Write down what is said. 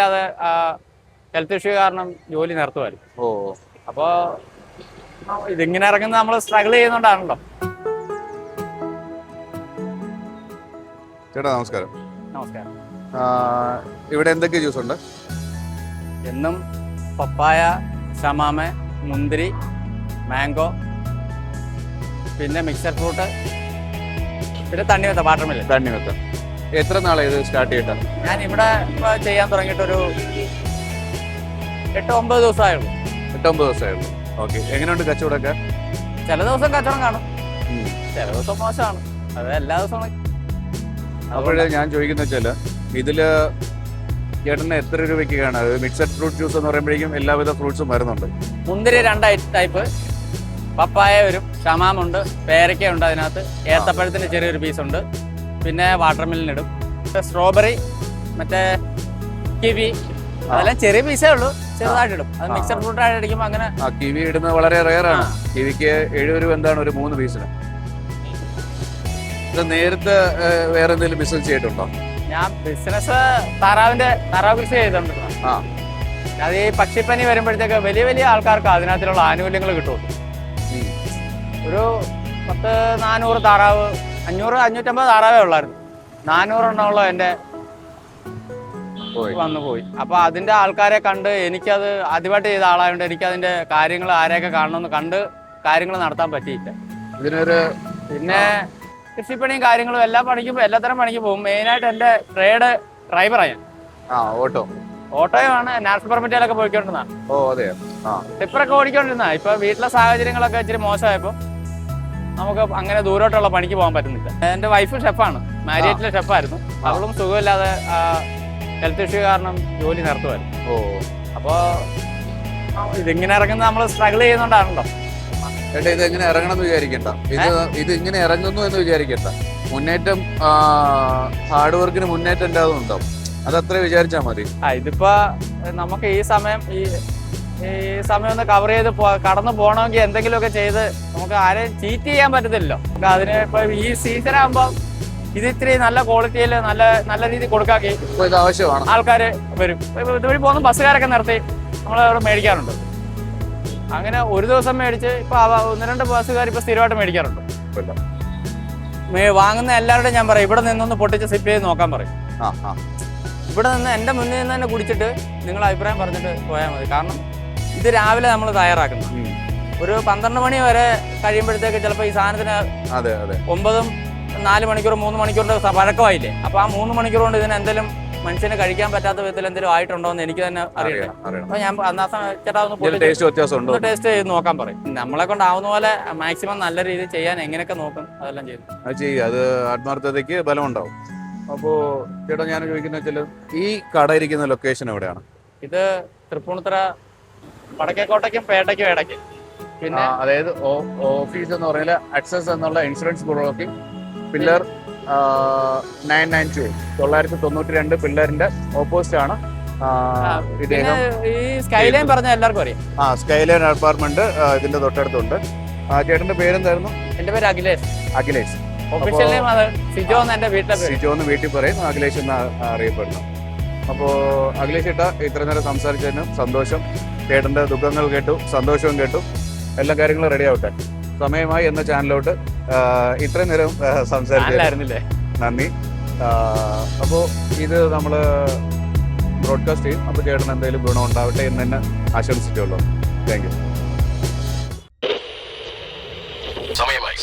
സുഖമില്ലാതെ health issue കാരണം ജോലി നിർത്തുമായിരുന്നു. അപ്പോൾ ഇതിങ്ങനെ ഇറങ്ങുന്നത് നമ്മൾ സ്ട്രഗിൾ ചെയ്യുന്നോണ്ടാണല്ലോ. ചേട്ടാ നമസ്കാരം. നമസ്കാരം. ഇവിടെ എന്തൊക്കെ ജ്യൂസ് ഉണ്ട്? എന്നും പപ്പായ, ഷമാമ, മുന്തിരി, മാംഗോ, പിന്നെ മിക്സർ ഫ്രൂട്ട്, പിന്നെ തണ്ണിമത്തൻ, വാട്ടർമെലൺ. തണ്ണിമത്തൻ. എത്ര നാളെ ഇത് സ്റ്റാർട്ട് ചെയ്തിട്ടാ? ഞാൻ ഇവിടെ ചെയ്യാൻ തുടങ്ങിയിട്ടൊരു 8-9 ദിവസമായുള്ളൂ. 8-9 ദിവസമായുള്ളൂ. ഓക്കെ. എങ്ങനെയുണ്ട് കച്ചവടമൊക്കെ? ചില ദിവസം കച്ചവടം കാണും, ചില ദിവസം മോശമാണ്. അത് എല്ലാ ദിവസവും. അപ്പോഴേ ഞാൻ ചോദിക്കുന്ന വെച്ചാല് ഇതില് ചേട്ടന് എത്ര രൂപയ്ക്കാണ്? മിക്സഡ് ഫ്രൂട്ട് ജ്യൂസ് എന്ന് പറയുമ്പോഴേക്കും എല്ലാവിധ ഫ്രൂട്ട്സും വരുന്നുണ്ട്. മുന്തിരി 2 ടൈപ്പ്, പപ്പായ വരും, ഷമാമുണ്ട്, പേരയ്ക്ക ഉണ്ട്, അതിനകത്ത് ഏത്തപ്പഴത്തിന് ചെറിയൊരു പീസുണ്ട്, പിന്നെ വാട്ടർമെലൻ ഇടും, സ്ട്രോബെറി, മറ്റേ കിവി, അതെല്ലാം ചെറിയ പീസേ ഉള്ളൂ, ചെറുതായിട്ടിടും. അത് മിക്സഡ് ഫ്രൂട്ട് ആയിട്ട് അടിക്കുമ്പോൾ അങ്ങനെ. കിവി ഇടുന്നത് വളരെ റെയർ ആണ്. കിവിക്ക് 7 രൂപ എന്താണ് ഒരു 3 പീസിന്. ഇത് നേരത്തെ വേറെ എന്തെങ്കിലും ബിസിനസ് ചെയ്തിട്ടുണ്ടോ? ഞാൻ ബിസിനസ് താറാവ് കൃഷി ചെയ്തിട്ടുണ്ട്. അത് ഈ പക്ഷിപ്പനി വരുമ്പോഴത്തേക്ക് വലിയ വലിയ ആൾക്കാർക്ക് അതിനകത്തുള്ള ആനുകൂല്യങ്ങൾ കിട്ടുള്ളൂ. ഒരു 400 താറാവ്, 550 താറാവേ ഉള്ളായിരുന്നു. 400 എണ്ണമുള്ള എൻ്റെ വന്നു പോയി. അപ്പൊ അതിന്റെ ആൾക്കാരെ കണ്ട് എനിക്കത് ആദ്യമായിട്ട് ചെയ്ത ആളായതുകൊണ്ട് എനിക്ക് അതിന്റെ കാര്യങ്ങൾ ആരെയൊക്കെ കാണണമെന്ന് കണ്ട് കാര്യങ്ങൾ നടത്താൻ പറ്റിയില്ല. പിന്നെ കൃഷിപ്പണിയും കാര്യങ്ങളും എല്ലാ എല്ലാത്തരം പണിക്ക് പോകും. മെയിനായിട്ട് എൻ്റെ ട്രേഡ് ഡ്രൈവറാണ് ഞാൻ. ഓട്ടോയാണ്. നാഷണൽ പെർമിറ്റിലൊക്കെ പോയിക്കൊണ്ടിരുന്ന, ടിപ്പറൊക്കെ ഓടിക്കൊണ്ടിരുന്ന. ഇപ്പൊ വീട്ടിലെ സാഹചര്യങ്ങളൊക്കെ ഇച്ചിരി മോശമായപ്പോ നമുക്ക് അങ്ങനെ ദൂരോട്ടുള്ള പണിക്ക് പോകാൻ പറ്റുന്നില്ല. എൻ്റെ വൈഫ് ഷെഫാണ്, മാരിയേറ്റിലെ ഷെഫായിരുന്നു. അവളും സുഖമില്ലാതെ ഹെൽത്ത് ഇഷ്യൂ കാരണം ജോലി നിർത്തുമായിരുന്നു. അപ്പോ ഇതിങ്ങനെ ഇറങ്ങുന്നത് നമ്മൾ സ്ട്രഗിൾ ചെയ്യുന്നോണ്ടാണല്ലോ. ചേട്ടാ ഇത് എങ്ങനെ ഇറങ്ങണം എന്ന് വിചാരിക്കണ്ട. ഇത് ഇങ്ങനെ ഇറങ്ങുന്നു എന്ന് വിചാരിക്കണ്ട. മുന്നേറ്റം, ഹാർഡ് വർക്കിന് മുന്നേറ്റം ഉണ്ടാവും. അതത്ര വിചാരിച്ചാൽ മതി. ഇതിപ്പോ നമുക്ക് ഈ സമയം ഒന്ന് കവർ ചെയ്ത് കടന്നു പോകണമെങ്കിൽ എന്തെങ്കിലുമൊക്കെ ചെയ്ത് നമുക്ക് ആരെയും ചീറ്റ് ചെയ്യാൻ പറ്റത്തില്ലല്ലോ. അതിന് ഇപ്പൊ ഈ സീസൺ ആകുമ്പോ ഇത് ഇത്തിരി നല്ല ക്വാളിറ്റിയിൽ നല്ല രീതിയിൽ കൊടുക്കാക്കി ഇത് ആവശ്യമാണ്. ആൾക്കാർ വരും. ഇതുവഴി പോകുന്ന ബസ്സുകാരൊക്കെ നിർത്തി നമ്മളവിടെ മേടിക്കാറുണ്ട്. അങ്ങനെ ഒരു ദിവസം മേടിച്ച് ഇപ്പൊ 1-2 ബസ്സുകാർ ഇപ്പൊ സ്ഥിരമായിട്ട് മേടിക്കാറുണ്ട്. വാങ്ങുന്ന എല്ലാവരുടെയും ഞാൻ പറയും, ഇവിടെ നിന്നൊന്ന് പൊട്ടിച്ച് സിപ്പ് ചെയ്ത് നോക്കാൻ പറയും. ഇവിടെ നിന്ന് എൻ്റെ മുന്നിൽ നിന്ന് തന്നെ കുടിച്ചിട്ട് നിങ്ങൾ അഭിപ്രായം പറഞ്ഞിട്ട് പോയാൽ മതി. കാരണം ഇത് രാവിലെ നമ്മൾ തയ്യാറാക്കുന്നു. ഒരു 12 മണി വരെ കഴിയുമ്പോഴത്തേക്ക് ചിലപ്പോൾ ഈ സാധനത്തിന് 4 മണിക്കൂർ 3 മണിക്കൂറിന്റെ പഴക്കമായില്ലേ. അപ്പൊ ആ 3 മണിക്കൂർ കൊണ്ട് ഇതിന് എന്തെങ്കിലും മനുഷ്യന് കഴിക്കാൻ പറ്റാത്ത വിധത്തിൽ എന്തെങ്കിലും ആയിട്ടുണ്ടോ എന്ന് എനിക്ക് തന്നെ അറിയണം. അപ്പൊ ഞാൻ ചേട്ടാ ഒന്ന് ടേസ്റ്റ് ചെയ്ത് നോക്കാൻ പറയും. നമ്മളെ കൊണ്ടാവുന്ന പോലെ മാക്സിമം നല്ല രീതിയിൽ ചെയ്യാൻ എങ്ങനെയൊക്കെ നോക്കും അതെല്ലാം ചെയ്യും. അത് ആത്മാർത്ഥതയ്ക്ക് ബലമുണ്ടാവും. അപ്പോ ചേട്ടാ ഞാൻ ചോദിക്കുന്ന വെച്ചാൽ ഈ കട ഇരിക്കുന്ന ലൊക്കേഷൻ എവിടെയാണ്? ഇത് തൃപ്പൂണിത്തുറ വടക്കേക്കോട്ടയ്ക്കും പേട്ടയ്ക്കും ഇടയ്ക്ക്. പിന്നെ അതായത് ഓഫീസ് എന്ന് പറയുന്നത് ആക്സസ് എന്നുള്ള ഇൻഷുറൻസ് ബ്രോക്കിംഗ് പില്ലർ 992 പില്ലറിന്റെ ഓപ്പോസിറ്റ് ആണ് ഇദ്ദേഹം. ഈ സ്കൈലൈൻ പറഞ്ഞ എല്ലാവർക്കും അറിയാം. സ്കൈലൈൻ അപ്പാർട്ട്മെന്റ് ഇതിന്റെ തൊട്ടടുത്തുണ്ട്. ചേട്ടന്റെ പേരെന്തായിരുന്നു? എന്റെ പേര് അഖിലേഷ്. ഒഫീഷ്യൽ നെയിം സിജോ എന്ന് എന്റെ സിജോ എന്ന് വീട്ടിൽ പറയും, അഖിലേഷ് എന്ന് അറിയപ്പെടുന്നു. അപ്പോ അഖിലേഷ് ചേട്ടാ ഇത്ര നേരം സംസാരിച്ചതിന് സന്തോഷം. ചേട്ടന്റെ ദുഃഖങ്ങൾ കേട്ടു, സന്തോഷവും കേട്ടു. എല്ലാ കാര്യങ്ങളും റെഡി ആവട്ടെ. സമയമായി എന്ന ചാനലിലോട്ട് ഇത്രയും നേരം സംസാരിച്ചില്ലേ, നന്ദി. അപ്പോൾ ഇത് നമ്മൾ ബ്രോഡ്കാസ്റ്റ് ചെയ്യും. അപ്പോൾ ചേട്ടൻ എന്തെങ്കിലും ഗുണം ഉണ്ടാവട്ടെ എന്ന് തന്നെ ആശംസിച്ചുള്ളൂ. Thank you. സമയമായി